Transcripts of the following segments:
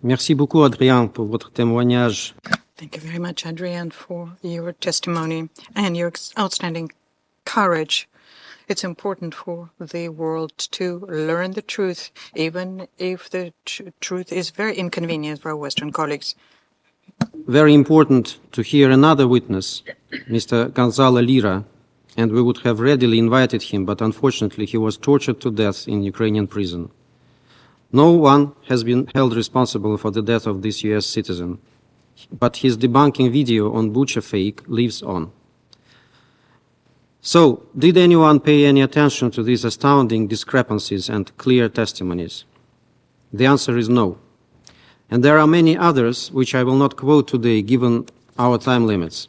Merci beaucoup, Adrien, pour votre témoignage. Thank you very much, Adrian, for your testimony and your outstanding courage. It's important for the world to learn the truth, even if the truth is very inconvenient for our Western colleagues. Very important to hear another witness, Mr. Gonzalo Lira, and we would have readily invited him, but unfortunately he was tortured to death in Ukrainian prison. No one has been held responsible for the death of this US citizen, but his debunking video on Bucha fake lives on. So, did anyone pay any attention to these astounding discrepancies and clear testimonies? The answer is no. And there are many others which I will not quote today given our time limits.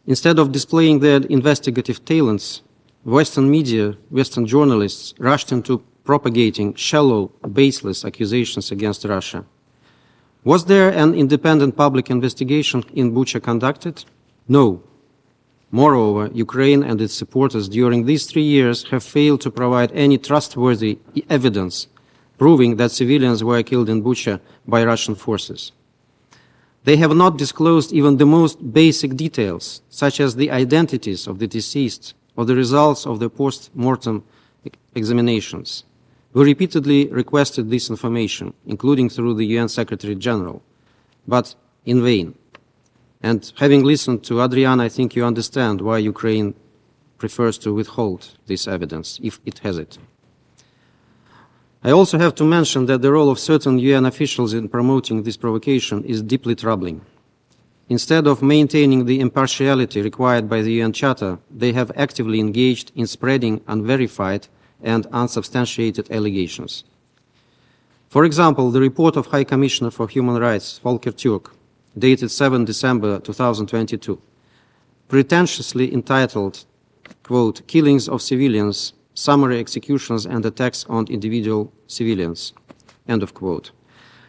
Instead of displaying their investigative talents, Western media, Western journalists rushed into propagating shallow, baseless accusations against Russia. Was there an independent public investigation in Bucha conducted? No. Moreover, Ukraine and its supporters during these 3 years have failed to provide any trustworthy evidence proving that civilians were killed in Bucha by Russian forces. They have not disclosed even the most basic details, such as the identities of the deceased or the results of the post-mortem examinations. We repeatedly requested this information, including through the UN Secretary General, but in vain. And having listened to Adrian, I think you understand why Ukraine prefers to withhold this evidence, if it has it. I also have to mention that the role of certain UN officials in promoting this provocation is deeply troubling. Instead of maintaining the impartiality required by the UN Charter, they have actively engaged in spreading unverified and unsubstantiated allegations. For example, the report of High Commissioner for Human Rights, Volker Türk, dated 7 December 2022, pretentiously entitled, quote, "Killings of Civilians, Summary Executions and Attacks on Individual Civilians," end of quote,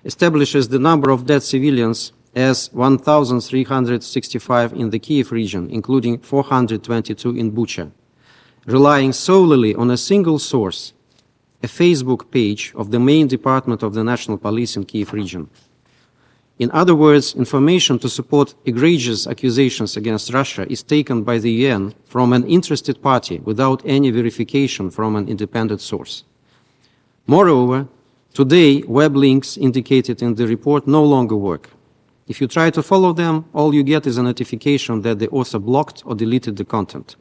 establishes the number of dead civilians as 1,365 in the Kiev region, including 422 in Bucha, relying solely on a single source, a Facebook page of the main department of the National Police in Kiev region. In other words, information to support egregious accusations against Russia is taken by the UN from an interested party without any verification from an independent source. Moreover, today, web links indicated in the report no longer work. If you try to follow them, all you get is a notification that the author blocked or deleted the content.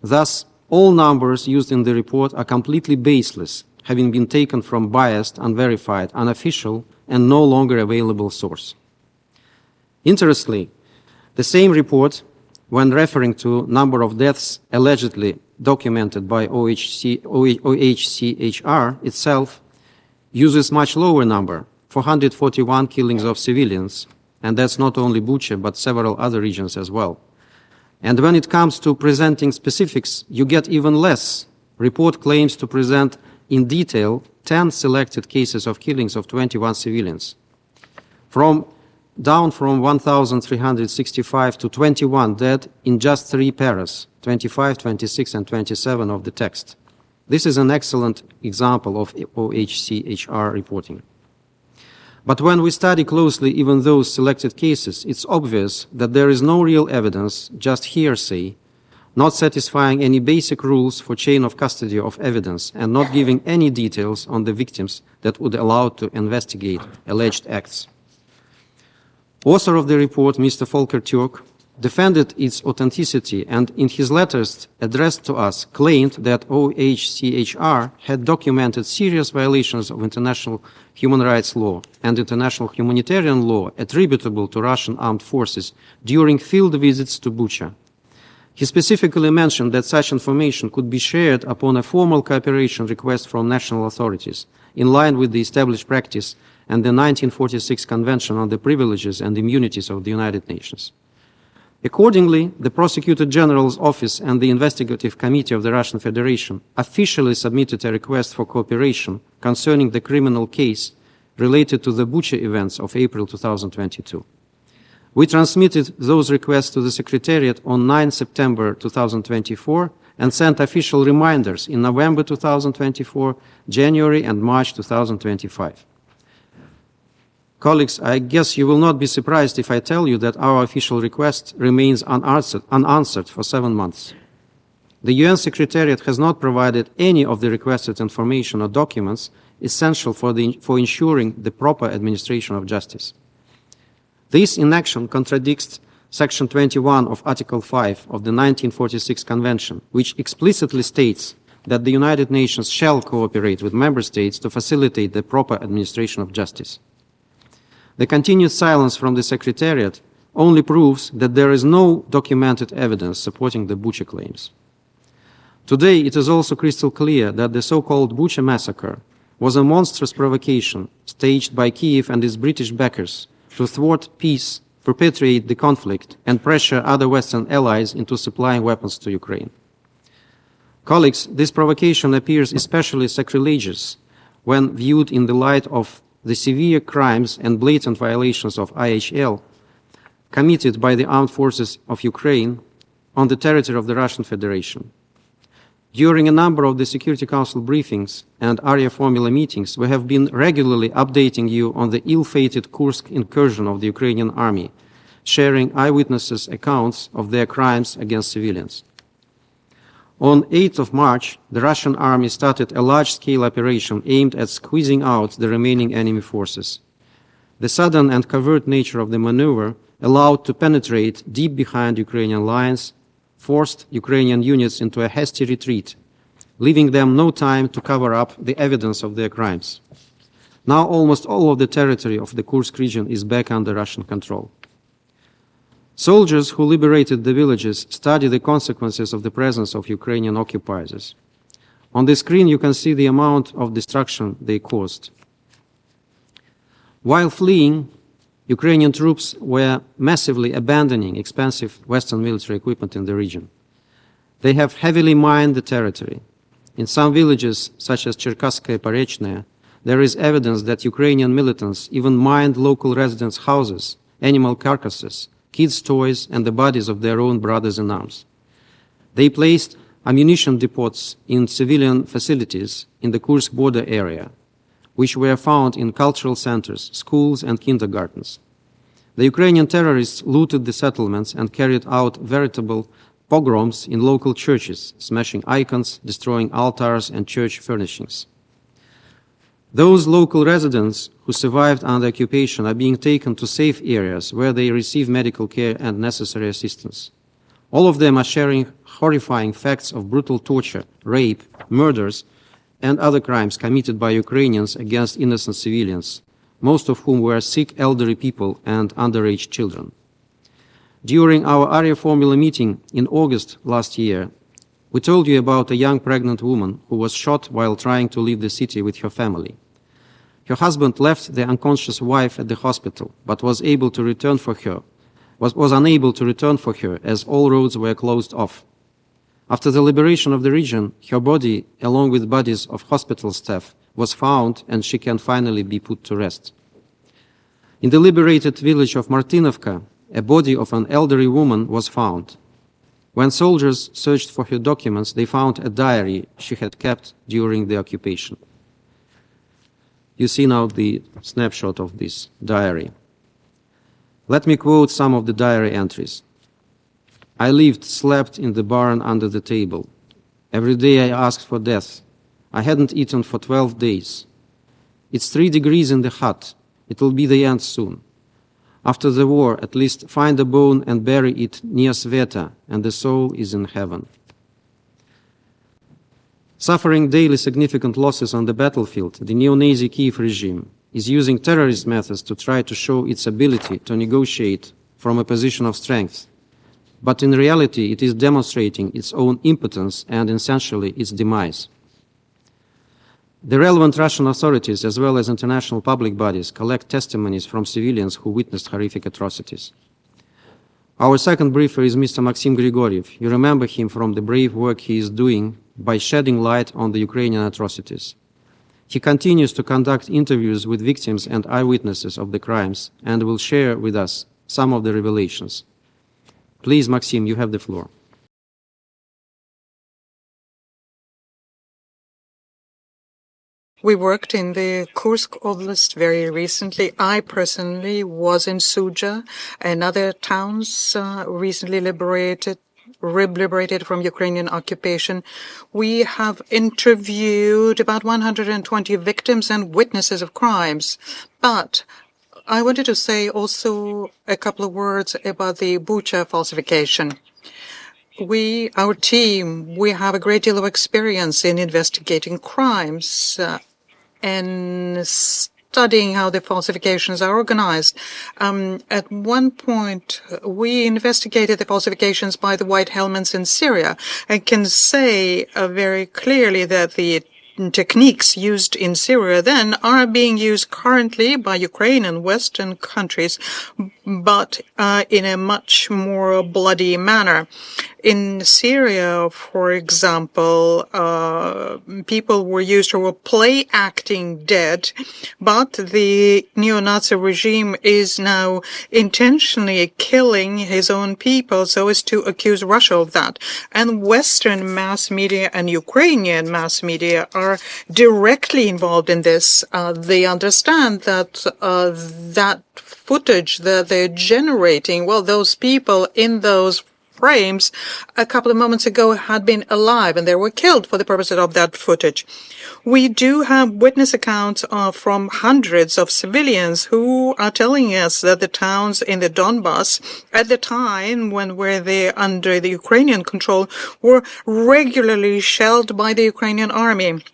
Thus, all numbers used in the report are completely baseless, having been taken from biased, unverified, unofficial, and no longer available source. Interestingly, the same report, when referring to number of deaths allegedly documented by OHCHR itself, uses much lower number, 441 killings of civilians, and that's not only Bucha, but several other regions as well. And when it comes to presenting specifics, you get even less. Report claims to present in detail 10 selected cases of killings of 21 civilians, down from 1,365 to 21 dead in just 3 paras, 25, 26, and 27 of the text. This is an excellent example of OHCHR reporting. But when we study closely even those selected cases, it's obvious that there is no real evidence, just hearsay, not satisfying any basic rules for chain of custody of evidence and not giving any details on the victims that would allow to investigate alleged acts. Author of the report, Mr. Volker Türk, defended its authenticity and in his letters addressed to us claimed that OHCHR had documented serious violations of international human rights law and international humanitarian law attributable to Russian armed forces during field visits to Bucha. He specifically mentioned that such information could be shared upon a formal cooperation request from national authorities, in line with the established practice and the 1946 Convention on the Privileges and Immunities of the United Nations. Accordingly, the Prosecutor General's Office and the Investigative Committee of the Russian Federation officially submitted a request for cooperation concerning the criminal case related to the Bucha events of April 2022. We transmitted those requests to the Secretariat on 9 September 2024 and sent official reminders in November 2024, January and March 2025. Colleagues, I guess you will not be surprised if I tell you that our official request remains unanswered for 7 months. The UN Secretariat has not provided any of the requested information or documents essential for ensuring the proper administration of justice. This inaction contradicts Section 21 of Article 5 of the 1946 Convention, which explicitly states that the United Nations shall cooperate with member states to facilitate the proper administration of justice. The continued silence from the Secretariat only proves that there is no documented evidence supporting the Bucha claims. Today, it is also crystal clear that the so-called Bucha massacre was a monstrous provocation staged by Kiev and its British backers to thwart peace, perpetuate the conflict, and pressure other Western allies into supplying weapons to Ukraine. Colleagues, this provocation appears especially sacrilegious when viewed in the light of the severe crimes and blatant violations of IHL committed by the armed forces of Ukraine on the territory of the Russian Federation. During a number of the Security Council briefings and Arria Formel meetings, we have been regularly updating you on the ill-fated Kursk incursion of the Ukrainian army, sharing eyewitnesses' accounts of their crimes against civilians. On 8th of March, the Russian army started a large-scale operation aimed at squeezing out the remaining enemy forces. The sudden and covert nature of the maneuver allowed to penetrate deep behind Ukrainian lines, forced Ukrainian units into a hasty retreat, leaving them no time to cover up the evidence of their crimes. Now almost all of the territory of the Kursk region is back under Russian control. Soldiers who liberated the villages study the consequences of the presence of Ukrainian occupiers. On the screen you can see the amount of destruction they caused. While fleeing, Ukrainian troops were massively abandoning expensive Western military equipment in the region. They have heavily mined the territory. In some villages, such as Cherkasskaya Porechная, there is evidence that Ukrainian militants even mined local residents' houses, animal carcasses, kids' toys, and the bodies of their own brothers in arms. They placed ammunition depots in civilian facilities in the Kursk border area, which were found in cultural centers, schools, and kindergartens. The Ukrainian terrorists looted the settlements and carried out veritable pogroms in local churches, smashing icons, destroying altars and church furnishings. Those local residents who survived under occupation are being taken to safe areas where they receive medical care and necessary assistance. All of them are sharing horrifying facts of brutal torture, rape, murders, and other crimes committed by Ukrainians against innocent civilians, most of whom were sick elderly people and underage children. During our Arria Formel meeting in August last year, we told you about a young pregnant woman who was shot while trying to leave the city with her family. Her husband left the unconscious wife at the hospital, but was unable to return for her as all roads were closed off. After the liberation of the region, her body, along with bodies of hospital staff, was found and she can finally be put to rest. In the liberated village of Martinovka, a body of an elderly woman was found. When soldiers searched for her documents, they found a diary she had kept during the occupation. You see now the snapshot of this diary. Let me quote some of the diary entries. I lived, slept in the barn under the table. Every day I asked for death. I hadn't eaten for 12 days. It's 3 degrees in the hut. It will be the end soon. After the war, at least find a bone and bury it near Sveta, and the soul is in heaven. Suffering daily significant losses on the battlefield, the neo-Nazi Kiev regime is using terrorist methods to try to show its ability to negotiate from a position of strength. But in reality, it is demonstrating its own impotence and essentially its demise. The relevant Russian authorities, as well as international public bodies, collect testimonies from civilians who witnessed horrific atrocities. Our second briefer is Mr. Maxim Grigoriev. You remember him from the brave work he is doing by shedding light on the Ukrainian atrocities. He continues to conduct interviews with victims and eyewitnesses of the crimes and will share with us some of the revelations. Please, Maxim, you have the floor. We worked in the Kursk Oblast very recently. I personally was in Suja and other towns recently liberated from Ukrainian occupation. We have interviewed about 120 victims and witnesses of crimes. But I wanted to say also a couple of words about the Bucha falsification. Our team, we have a great deal of experience in investigating crimes and studying how the falsifications are organized. At one point, we investigated the falsifications by the White Helmets in Syria and can say very clearly that the techniques used in Syria then are being used currently by Ukraine and Western countries, but in a much more bloody manner. In Syria, for example, people were used who were play acting dead, but the neo-Nazi regime is now intentionally killing his own people so as to accuse Russia of that. And Western mass media and Ukrainian mass media are directly involved in this. They understand that that footage that they're generating, well, those people in those frames a couple of moments ago had been alive and they were killed for the purposes of that footage. We do have witness accounts from hundreds of civilians who are telling us that the towns in the Donbass at the time when they under the Ukrainian control were regularly shelled by the Ukrainian army.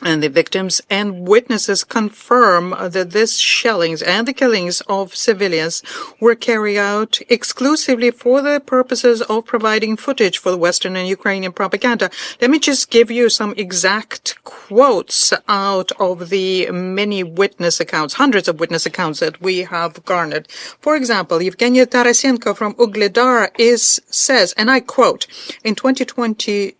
And the victims and witnesses confirm that these shellings and the killings of civilians were carried out exclusively for the purposes of providing footage for the Western and Ukrainian propaganda. Let me just give you some exact quotes out of the many witness accounts, hundreds of witness accounts that we have garnered. For example, Evgeny Tarasenko from Ugledar says, and I quote, in 2022,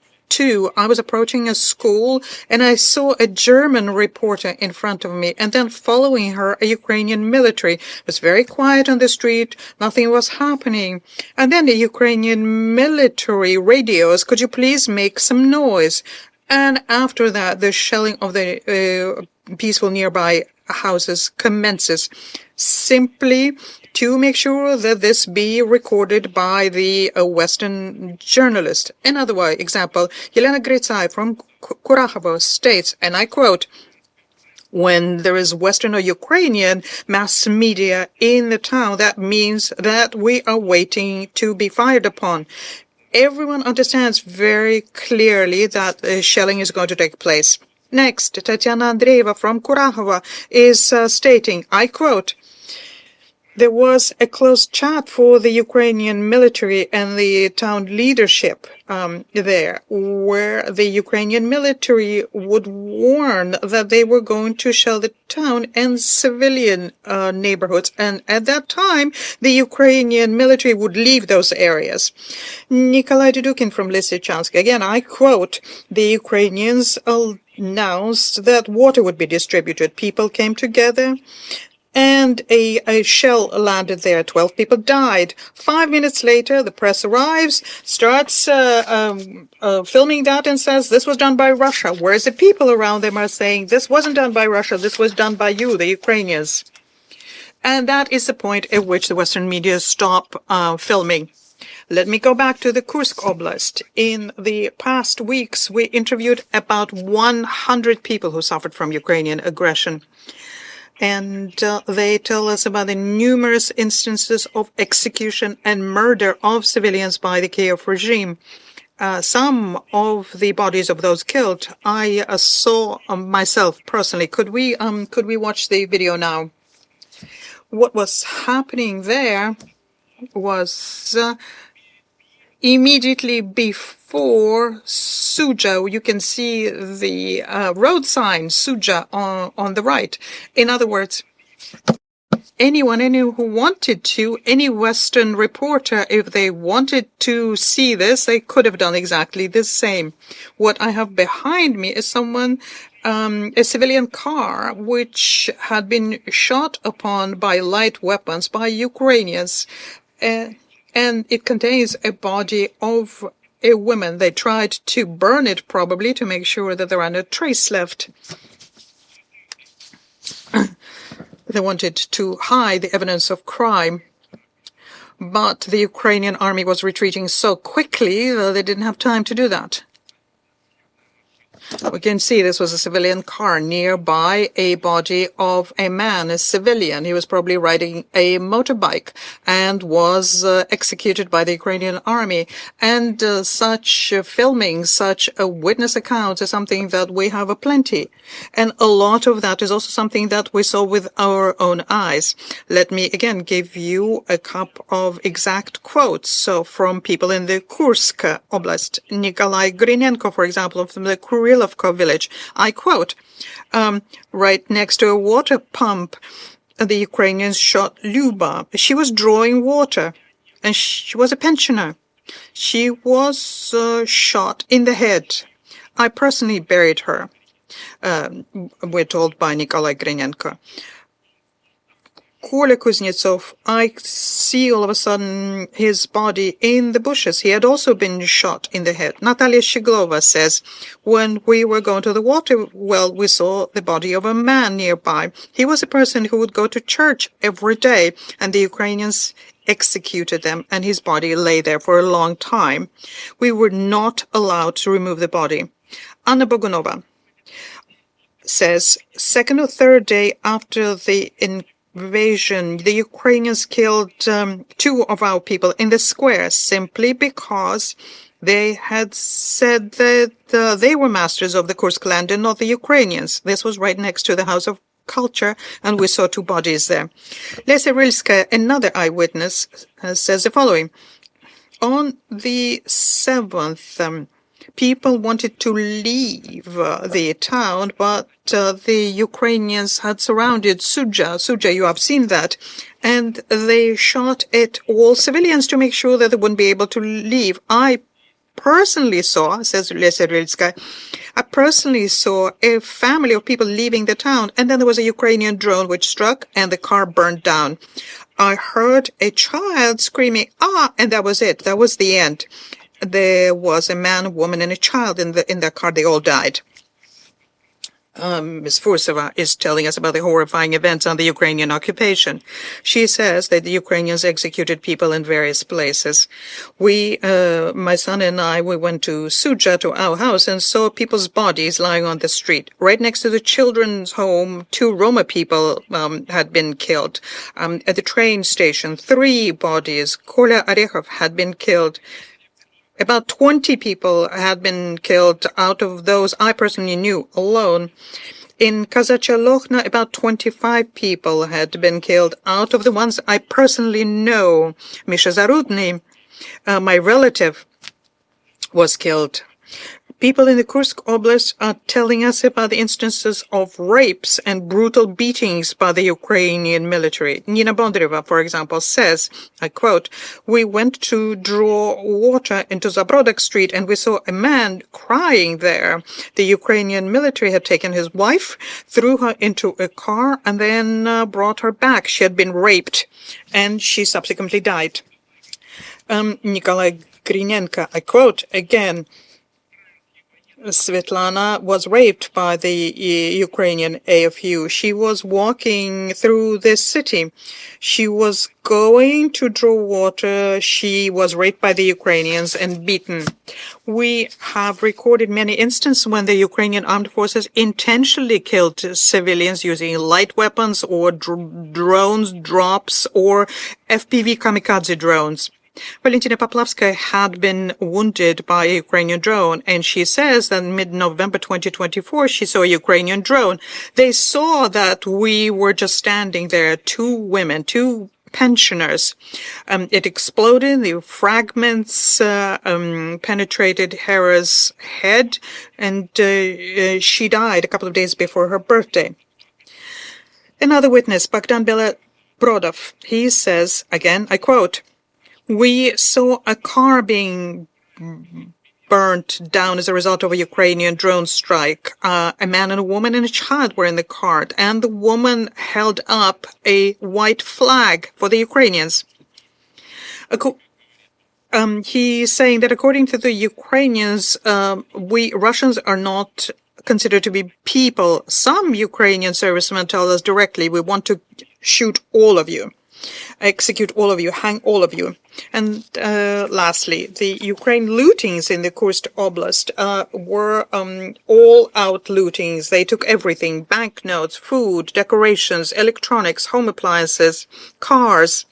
I was approaching a school and I saw a German reporter in front of me and then following her a Ukrainian military. It was very quiet on the street. Nothing was happening. And then the Ukrainian military radios, could you please make some noise? And after that, the shelling of the peaceful nearby houses commences, simply to make sure that this be recorded by the Western journalist. Another example, Yelena Gritsai from Kurahovo states, and I quote, when there is Western or Ukrainian mass media in the town, that means that we are waiting to be fired upon. Everyone understands very clearly that the shelling is going to take place. Next, Tatiana Andreeva from Kurahovo is stating, I quote, there was a close chat for the Ukrainian military and the town leadership there, where the Ukrainian military would warn that they were going to shell the town and civilian neighborhoods. And at that time, the Ukrainian military would leave those areas. Nikolai Dudukin from Lysychansk, again, I quote, the Ukrainians announced that water would be distributed. People came together and a shell landed there. 12 people died. 5 minutes later, the press arrives, starts filming that and says, this was done by Russia. Whereas the people around them are saying, this wasn't done by Russia, this was done by you, the Ukrainians. And that is the point at which the Western media stop filming. Let me go back to the Kursk Oblast. In the past weeks, we interviewed about 100 people who suffered from Ukrainian aggression. And they tell us about the numerous instances of execution and murder of civilians by the Kiev regime. Some of the bodies of those killed, I saw myself personally. Could we watch the video now? What was happening there was immediately before Suja. You can see the road sign, Suja, on the right. In other words, anyone who wanted to, any Western reporter, if they wanted to see this, they could have done exactly the same. What I have behind me is a civilian car, which had been shot upon by light weapons by Ukrainians. And it contains a body of a woman. They tried to burn it probably to make sure that there are no trace left. They wanted to hide the evidence of crime, but the Ukrainian army was retreating so quickly that they didn't have time to do that. We can see this was a civilian car. Nearby, a body of a man, a civilian. He was probably riding a motorbike and was executed by the Ukrainian army. And such filming, such witness accounts is something that we have aplenty. And a lot of that is also something that we saw with our own eyes. Let me again give you a couple of exact quotes. So from people in the Kursk Oblast, Nikolai Grinenko, for example, from the Kurilovka village. I quote, right next to a water pump, the Ukrainians shot Luba. She was drawing water, and she was a pensioner. She was shot in the head. I personally buried her, we're told by Nikolai Grinenko. Koля Kuznetsov, I see all of a sudden his body in the bushes. He had also been shot in the head. Natalia Shiglova says, when we were going to the water well, we saw the body of a man nearby. He was a person who would go to church every day, and the Ukrainians executed them, and his body lay there for a long time. We were not allowed to remove the body. Anna Bogunova says, second or third day after the invasion, the Ukrainians killed 2 of our people in the square simply because they had said that they were masters of the Kursk land and not the Ukrainians. This was right next to the House of Culture, and we saw 2 bodies there. Lesia Rilskaya, another eyewitness, says the following. On the 7th, people wanted to leave the town, but the Ukrainians had surrounded Suja, you have seen that, and they shot at all civilians to make sure that they wouldn't be able to leave. I personally saw, says Lesia Rilskaya, I personally saw a family of people leaving the town, and then there was a Ukrainian drone which struck, and the car burned down. I heard a child screaming, ah, and that was it. That was the end. There was a man, a woman, and a child in the car. They all died. Ms. Fursova is telling us about the horrifying events on the Ukrainian occupation. She says that the Ukrainians executed people in various places. We, my son and I, we went to Suja, to our house, and saw people's bodies lying on the street. Right next to the children's home, 2 Roma people had been killed. At the train station, 3 bodies. Kolya Orechov had been killed. About 20 people had been killed out of those I personally knew alone. In Kazachya Lokhna, about 25 people had been killed out of the ones I personally know. Misha Zarudny, my relative, was killed. People in the Kursk Oblast are telling us about the instances of rapes and brutal beatings by the Ukrainian military. Nina Bondaryova, for example, says, I quote, we went to draw water into Zabrodok Street and we saw a man crying there. The Ukrainian military had taken his wife, threw her into a car, and then brought her back. She had been raped, and she subsequently died. Nikolai Grinenko, I quote again, Svetlana was raped by the Ukrainian AFU. She was walking through this city. She was going to draw water. She was raped by the Ukrainians and beaten. We have recorded many instances when the Ukrainian armed forces intentionally killed civilians using light weapons or drones, drops, or FPV kamikaze drones. Valentina Poplavskaya had been wounded by a Ukrainian drone, and she says that in mid-November 2024, she saw a Ukrainian drone. They saw that we were just standing there, 2 women, 2 pensioners. It exploded, the fragments penetrated Hera's head, and she died a couple of days before her birthday. Another witness, Bogdan Belobrodov, he says, again, I quote, we saw a car being burnt down as a result of a Ukrainian drone strike. A man and a woman and a child were in the car, and the woman held up a white flag for the Ukrainians. He's saying that according to the Ukrainians, we Russians are not considered to be people. Some Ukrainian servicemen tell us directly, we want to shoot all of you, execute all of you, hang all of you. And lastly, the Ukraine lootings in the Kursk Oblast were all-out lootings. They took everything: banknotes, food, decorations, electronics, home appliances, cars,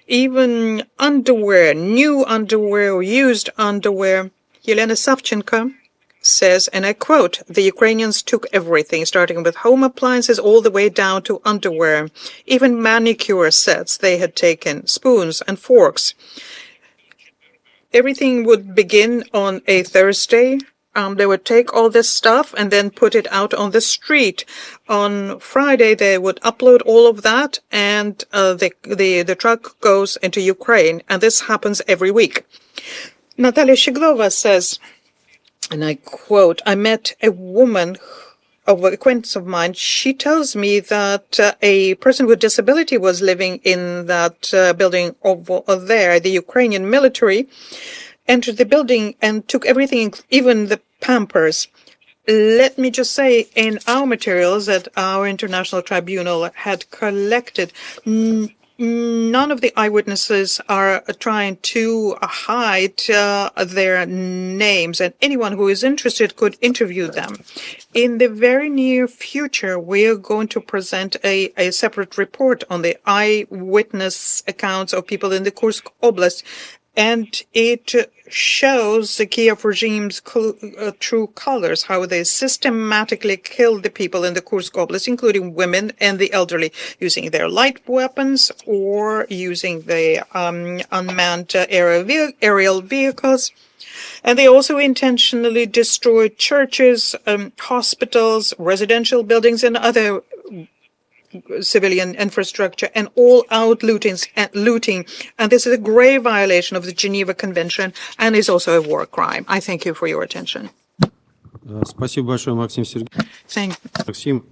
even underwear, new underwear or used underwear. Yelena Savchenko says, and I quote, "The Ukrainians took everything, starting with home appliances all the way down to underwear. Even manicure sets they had taken, spoons and forks. Everything would begin on a Thursday. They would take all this stuff and then put it out on the street. On Friday, they would upload all of that, and the truck goes into Ukraine. And this happens every week." Natalia Shiglova says, and I quote, "I met a woman, an acquaintance of mine. She tells me that a person with disability was living in that building over there. The Ukrainian military entered the building and took everything, even the Pampers." Let me just say, in our materials that our international tribunal had collected, none of the eyewitnesses are trying to hide their names, and anyone who is interested could interview them. In the very near future, we are going to present a separate report on the eyewitness accounts of people in the Kursk Oblast, and it shows the Kiev regime's true colors, how they systematically killed the people in the Kursk Oblast, including women and the elderly, using their light weapons or using the unmanned aerial vehicles. And they also intentionally destroyed churches, hospitals, residential buildings, and other civilian infrastructure, and all-out looting. And this is a grave violation of the Geneva Convention and is also a war crime. I thank you for your attention. Спасибо большое, Максим Сергеевич. Thank Maxim,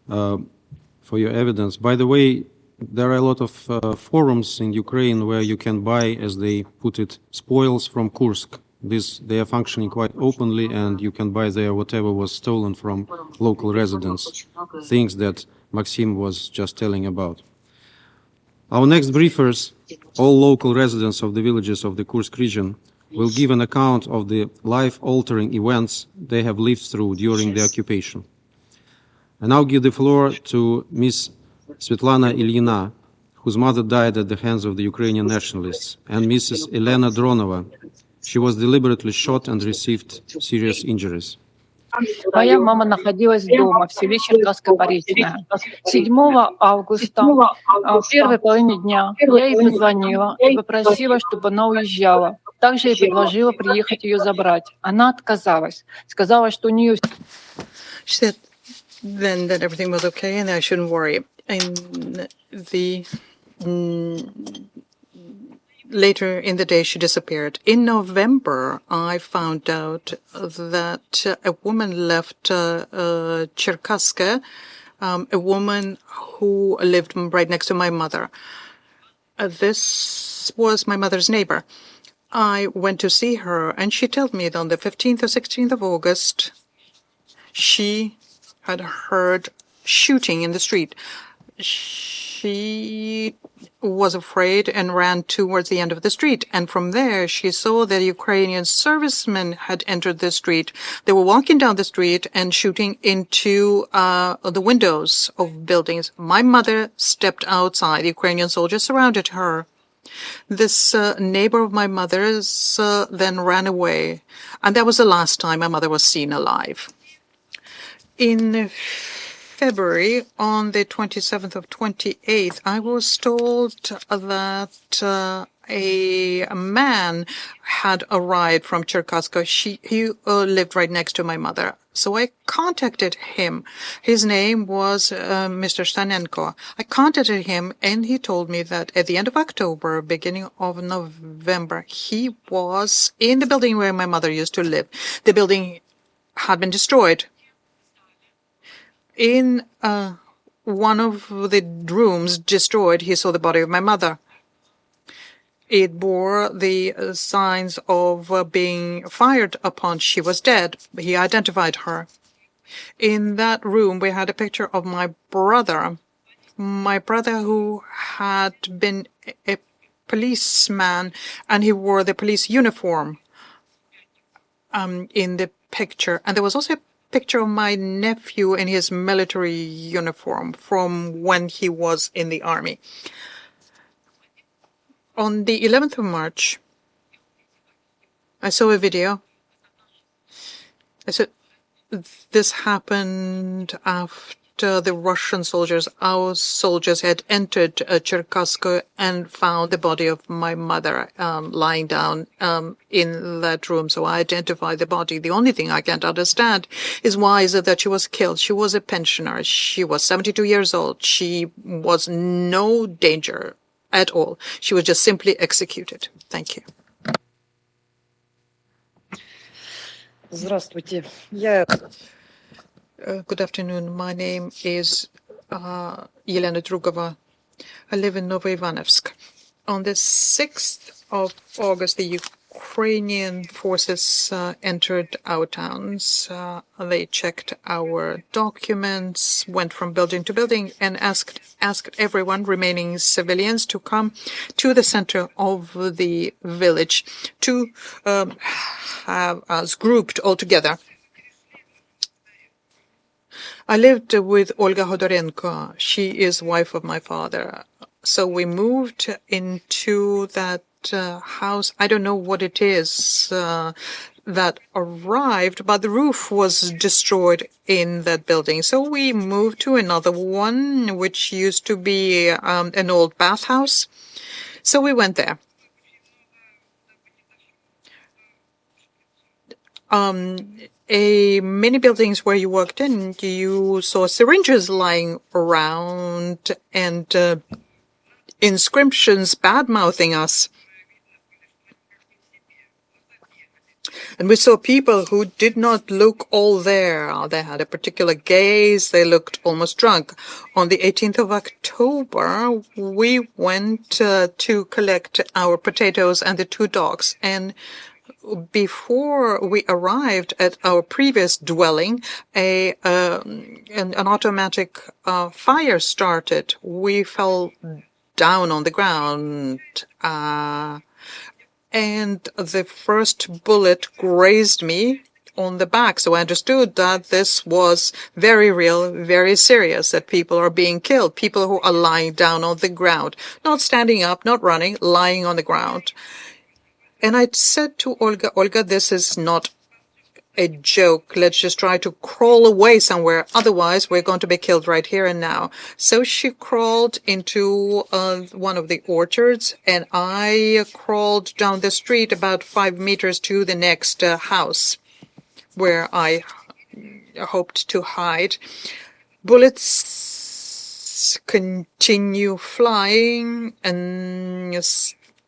for your evidence. By the way, there are a lot of forums in Ukraine where you can buy, as they put it, spoils from Kursk. They are functioning quite openly, and you can buy there whatever was stolen from local residents, things that Maxim was just telling about. Our next briefers, all local residents of the villages of the Kursk region, will give an account of the life-altering events they have lived through during the occupation. I now give the floor to Ms. Svetlana Ilyina, whose mother died at the hands of the Ukrainian nationalists, and Mrs. Elena Dronova. She was deliberately shot and received serious injuries. Моя мама находилась дома в селе Черкасско-Поречное. 7 августа, в первой половине дня, я ей позвонила и попросила, чтобы она уезжала. Также я предложила приехать ее забрать. Она отказалась. Сказала, что у нее... She said then that everything was okay and I shouldn't worry. And later in the day, she disappeared. In November, I found out that a woman left Cherkasska, a woman who lived right next to my mother. This was my mother's neighbor. I went to see her, and she told me that on the 15th or 16th of August, she had heard shooting in the street. She was afraid and ran towards the end of the street. And from there, she saw that Ukrainian servicemen had entered the street. They were walking down the street and shooting into the windows of buildings. My mother stepped outside. The Ukrainian soldiers surrounded her. This neighbor of my mother's then ran away. And that was the last time my mother was seen alive. In February, on the 27th of 28th, I was told that a man had arrived from Cherkasska. He lived right next to my mother. So I contacted him. His name was Mr. Stanenko. I contacted him, and he told me that at the end of October, beginning of November, he was in the building where my mother used to live. The building had been destroyed. In one of the rooms destroyed, he saw the body of my mother. It bore the signs of being fired upon. She was dead. He identified her. In that room, we had a picture of my brother who had been a policeman, and he wore the police uniform in the picture. And there was also a picture of my nephew in his military uniform from when he was in the army. On the 11th of March, I saw a video. I said, this happened after the Russian soldiers, our soldiers, had entered Cherkassk and found the body of my mother lying down in that room. So I identified the body. The only thing I can't understand is why is it that she was killed. She was a pensioner. She was 72 years old. She was no danger at all. She was just simply executed. Thank you. Здравствуйте. Good afternoon. My name is Yelena Drugova. I live in Novoivanevsk. On the 6th of August, the Ukrainian forces entered our towns. They checked our documents, went from building to building, and asked everyone, remaining civilians, to come to the center of the village to have us grouped all together. I lived with Olga Hodorenko. She is wife of my father. So we moved into that house. I don't know what it is that arrived, but the roof was destroyed in that building. So we moved to another one, which used to be an old bathhouse. So we went there. Many buildings where you walked in, you saw syringes lying around and inscriptions bad-mouthing us. And we saw people who did not look all there. They had a particular gaze. They looked almost drunk. On the 18th of October, we went to collect our potatoes and the 2 dogs. And before we arrived at our previous dwelling, an automatic fire started. We fell down on the ground, and the first bullet grazed me on the back. So I understood that this was very real, very serious, that people are being killed, people who are lying down on the ground, not standing up, not running, lying on the ground. And I said to Olga, this is not a joke. Let's just try to crawl away somewhere. Otherwise, we're going to be killed right here and now. So she crawled into one of the orchards, and I crawled down the street about 5 meters to the next house where I hoped to hide. Bullets continue flying, and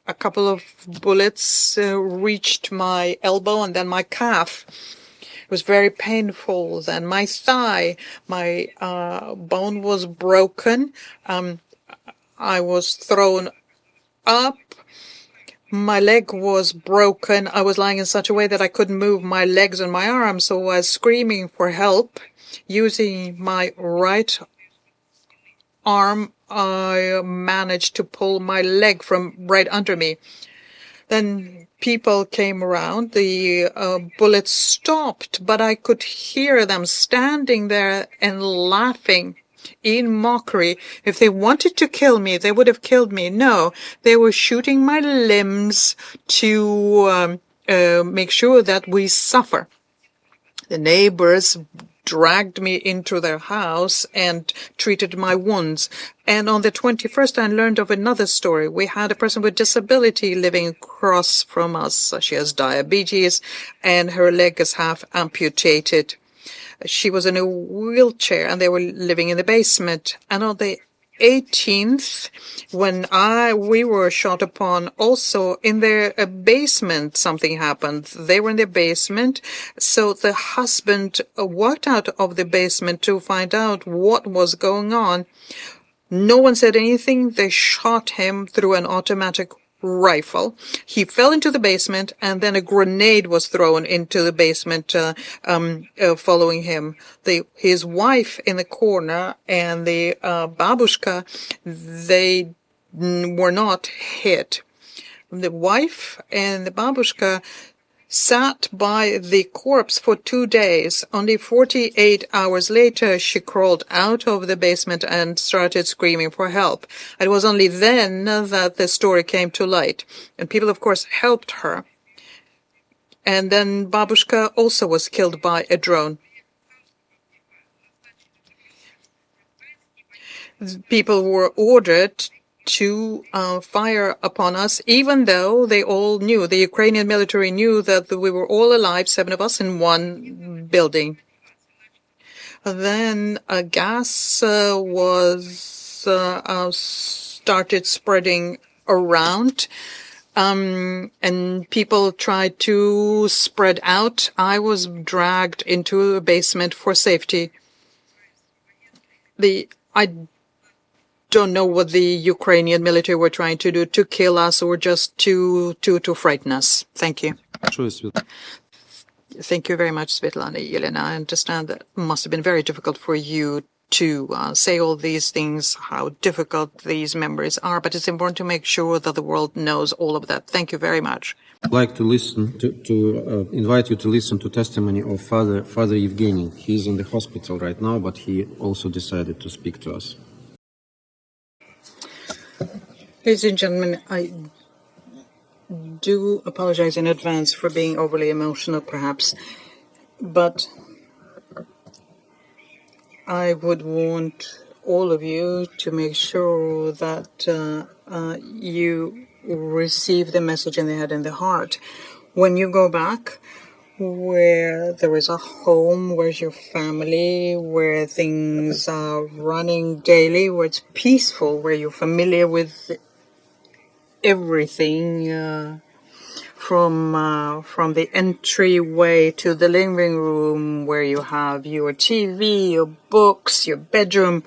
a couple of bullets reached my elbow and then my calf. It was very painful. Then my thigh, my bone was broken. I was thrown up. My leg was broken. I was lying in such a way that I couldn't move my legs and my arms, so I was screaming for help. Using my right arm, I managed to pull my leg from right under me. Then people came around. The bullets stopped, but I could hear them standing there and laughing in mockery. If they wanted to kill me, they would have killed me. No, they were shooting my limbs to make sure that we suffer. The neighbors dragged me into their house and treated my wounds. And on the 21st, I learned of another story. We had a person with disability living across from us. She has diabetes, and her leg is half amputated. She was in a wheelchair, and they were living in the basement. And on the 18th, when we were shot upon, also in their basement, something happened. They were in their basement, so the husband walked out of the basement to find out what was going on. No one said anything. They shot him through an automatic rifle. He fell into the basement, and then a grenade was thrown into the basement following him. His wife in the corner and the babushka, they were not hit. The wife and the babushka sat by the corpse for 2 days. Only 48 hours later, she crawled out of the basement and started screaming for help. It was only then that the story came to light. And people, of course, helped her. And then Babushka also was killed by a drone. People were ordered to fire upon us, even though they all knew, the Ukrainian military knew that we were all alive, 7 of us in one building. Then a gas was started spreading around, and people tried to spread out. I was dragged into a basement for safety. I don't know what the Ukrainian military were trying to do, to kill us or just to frighten us. Thank you. Thank you very much, Svetlana Yelena. I understand that it must have been very difficult for you to say all these things, how difficult these memories are, but it's important to make sure that the world knows all of that. Thank you very much. I'd like to listen to invite you to listen to testimony of Father Evgeny. He's in the hospital right now, but he also decided to speak to us. Ladies and gentlemen, I do apologize in advance for being overly emotional, perhaps, but I would want all of you to make sure that you receive the message in the head and the heart. When you go back, where there is a home, where's your family, where things are running daily, where it's peaceful, where you're familiar with everything, from the entryway to the living room, where you have your TV, your books, your bedroom,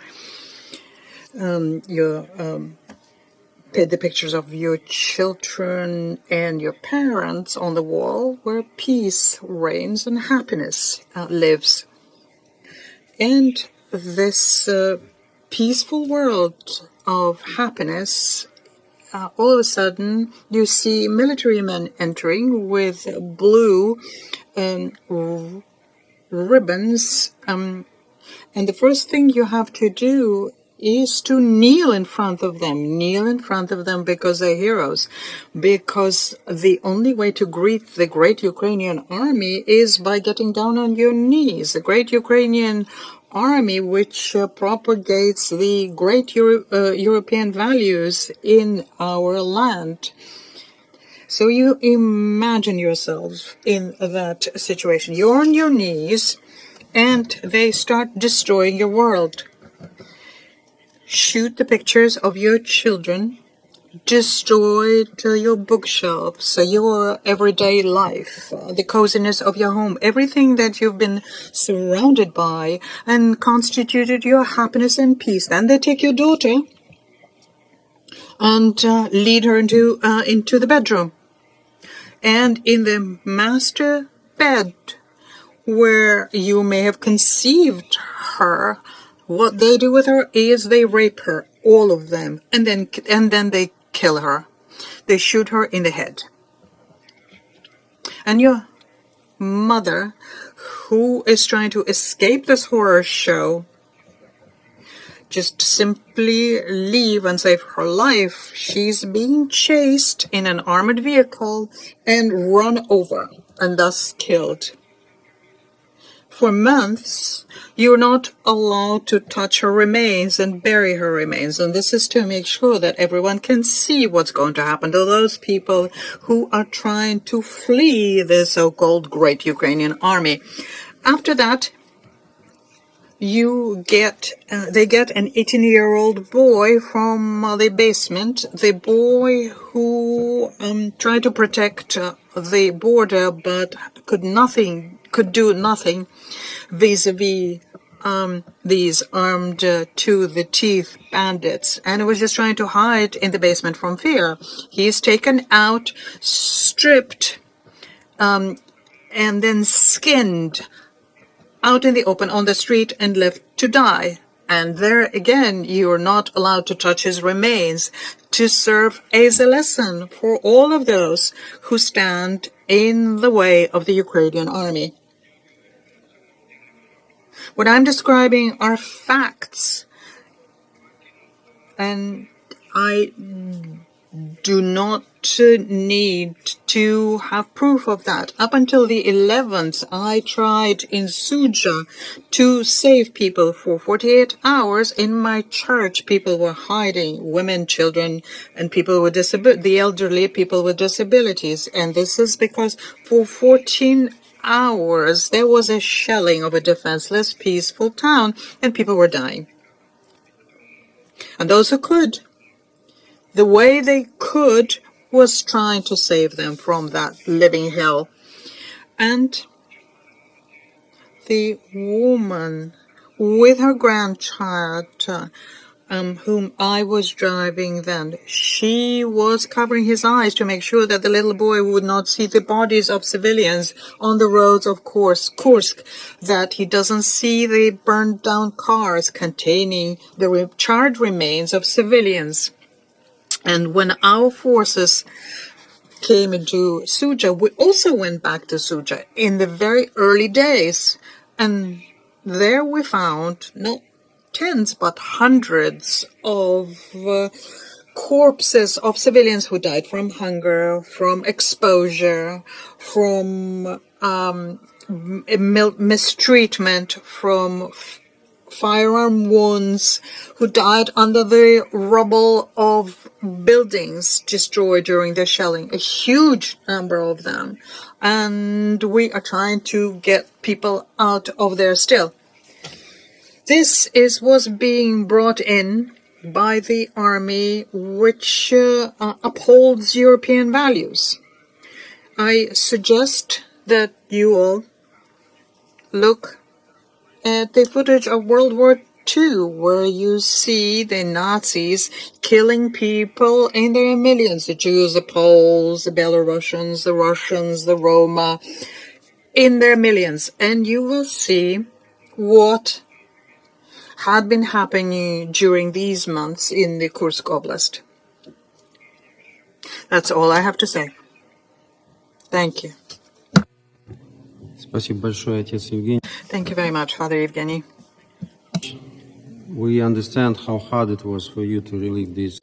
the pictures of your children and your parents on the wall, where peace reigns and happiness lives. And this peaceful world of happiness, all of a sudden you see military men entering with blue ribbons, and the first thing you have to do is to kneel in front of them because they're heroes, because the only way to greet the great Ukrainian army is by getting down on your knees. The great Ukrainian army, which propagates the great European values in our land. So you imagine yourself in that situation. You're on your knees and they start destroying your world. Shoot the pictures of your children, destroy your bookshelves, your everyday life, the coziness of your home, everything that you've been surrounded by and constituted your happiness and peace. Then they take your daughter and lead her into the bedroom. And in the master bed, where you may have conceived her, what they do with her is they rape her, all of them, and then they kill her. They shoot her in the head. And your mother, who is trying to escape this horror show, just simply leave and save her life. She's being chased in an armored vehicle and run over and thus killed. For months, you're not allowed to touch her remains and bury her remains. And this is to make sure that everyone can see what's going to happen to those people who are trying to flee the so-called Great Ukrainian Army. After that, they get an 18-year-old boy from the basement, the boy who tried to protect the border but could do nothing vis-a-vis these armed to the teeth bandits, and was just trying to hide in the basement from fear. He's taken out, stripped, and then skinned out in the open on the street and left to die. And there again, you are not allowed to touch his remains, to serve as a lesson for all of those who stand in the way of the Ukrainian army. What I'm describing are facts, and I do not need to have proof of that. Up until the 11th, I tried in Suja to save people for 48 hours. In my church, people were hiding, women, children, and people with the elderly, people with disabilities. And this is because for 14 hours, there was a shelling of a defenseless, peaceful town, and people were dying. And those who could, the way they could, was trying to save them from that living hell. And the woman with her grandchild, whom I was driving then, she was covering his eyes to make sure that the little boy would not see the bodies of civilians on the roads of Kursk, that he doesn't see the burned down cars containing the charred remains of civilians. And when our forces came into Suja, we also went back to Suja in the very early days. And there we found not tens, but hundreds of corpses of civilians who died from hunger, from exposure, from mistreatment, from firearm wounds, who died under the rubble of buildings destroyed during the shelling, a huge number of them. And we are trying to get people out of there still. This was being brought in by the army, which upholds European values. I suggest that you all look at the footage of World War II, where you see the Nazis killing people in their millions, the Jews, the Poles, the Belarusians, the Russians, the Roma, in their millions. And you will see what had been happening during these months in the Kursk Oblast. That's all I have to say. Thank you. Спасибо большое, отец Евгений. Thank you very much, Father Evgeny. We understand how hard it was for you to relieve this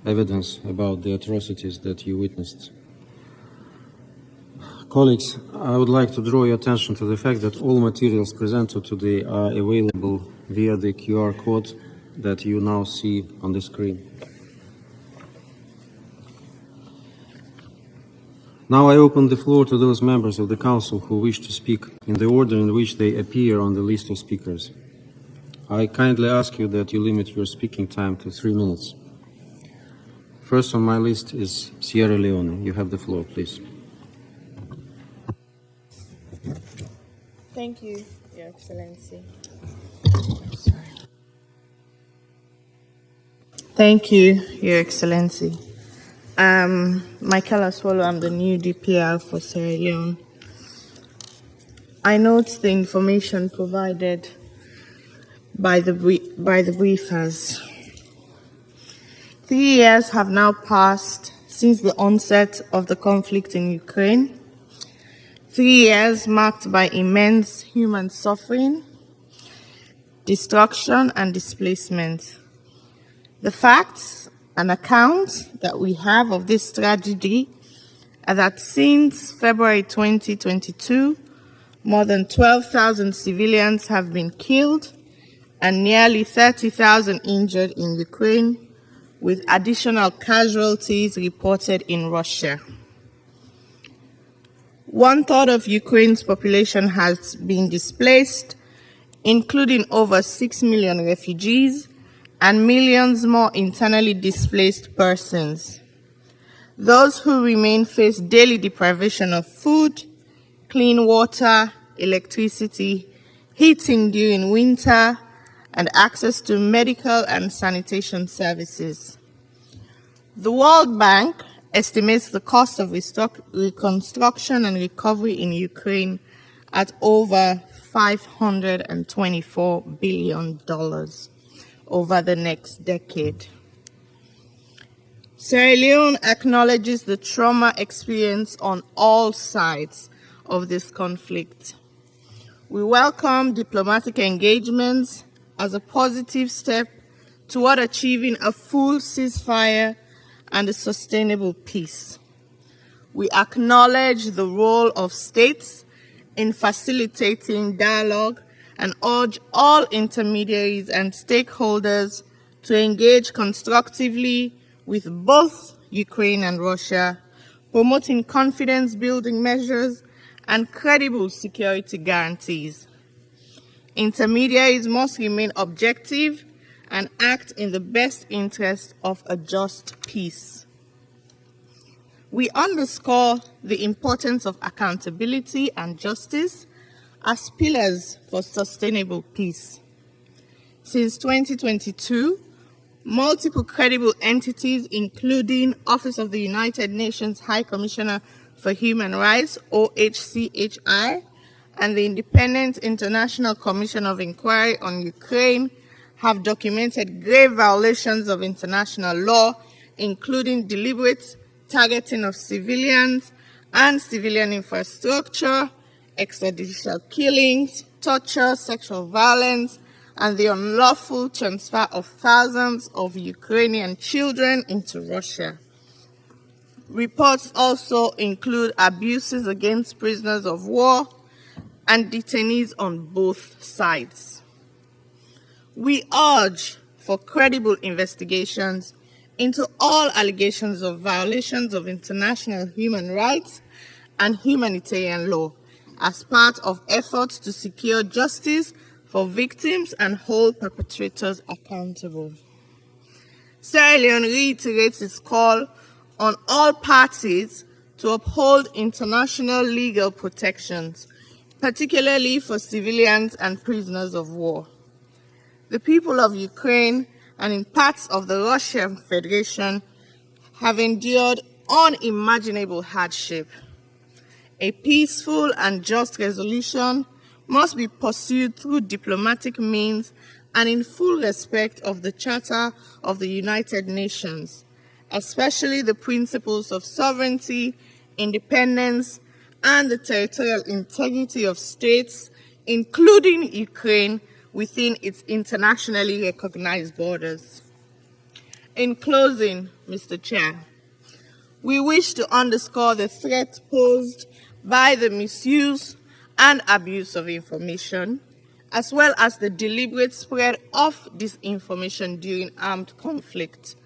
evidence about the atrocities that you witnessed. Colleagues, I would like to draw your attention to the fact that all materials presented today are available via the QR code that you now see on the screen. Now I open the floor to those members of the Council who wish to speak in the order in which they appear on the list of speakers. I kindly ask you that you limit your speaking time to 3 minutes. First on my list is Sierra Leone. You have the floor, please. Thank you, Your Excellency. Thank you, Your Excellency. Michaela Swallow, I'm the new DPR for Sierra Leone. I note the information provided by the briefers. 3 years have now passed since the onset of the conflict in Ukraine. 3 years marked by immense human suffering, destruction, and displacement. The facts and accounts that we have of this tragedy are that since February 2022, more than 12,000 civilians have been killed and nearly 30,000 injured in Ukraine, with additional casualties reported in Russia. 1/3 of Ukraine's population has been displaced, including over 6 million refugees and millions more internally displaced persons. Those who remain face daily deprivation of food, clean water, electricity, heating during winter, and access to medical and sanitation services. The World Bank estimates the cost of reconstruction and recovery in Ukraine at over $524 billion over the next decade. Sierra Leone acknowledges the trauma experienced on all sides of this conflict. We welcome diplomatic engagements as a positive step toward achieving a full ceasefire and a sustainable peace. We acknowledge the role of states in facilitating dialogue and urge all intermediaries and stakeholders to engage constructively with both Ukraine and Russia, promoting confidence-building measures and credible security guarantees. Intermediaries must remain objective and act in the best interest of a just peace. We underscore the importance of accountability and justice as pillars for sustainable peace. Since 2022, multiple credible entities, including Office of the United Nations High Commissioner for Human Rights, OHCHR, and the Independent International Commission of Inquiry on Ukraine, have documented grave violations of international law, including deliberate targeting of civilians and civilian infrastructure, extrajudicial killings, torture, sexual violence, and the unlawful transfer of thousands of Ukrainian children into Russia. Reports also include abuses against prisoners of war and detainees on both sides. We urge for credible investigations into all allegations of violations of international human rights and humanitarian law as part of efforts to secure justice for victims and hold perpetrators accountable. Sierra Leone reiterates its call on all parties to uphold international legal protections, particularly for civilians and prisoners of war. The people of Ukraine and in parts of the Russian Federation have endured unimaginable hardship. A peaceful and just resolution must be pursued through diplomatic means and in full respect of the Charter of the United Nations, especially the principles of sovereignty, independence, and the territorial integrity of states, including Ukraine, within its internationally recognized borders. In closing, Mr. Chair, we wish to underscore the threat posed by the misuse and abuse of information, as well as the deliberate spread of disinformation during armed conflict.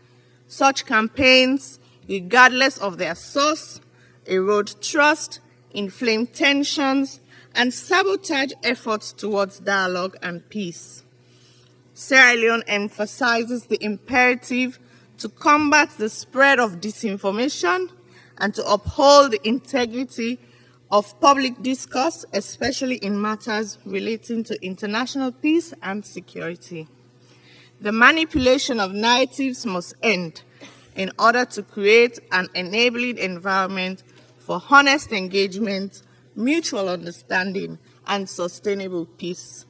Such campaigns, regardless of their source, erode trust, inflame tensions, and sabotage efforts towards dialogue and peace. Sierra Leone emphasizes the imperative to combat the spread of disinformation and to uphold the integrity of public discourse, especially in matters relating to international peace and security. The manipulation of narratives must end in order to create an enabling environment for honest engagement, mutual understanding, and sustainable peace.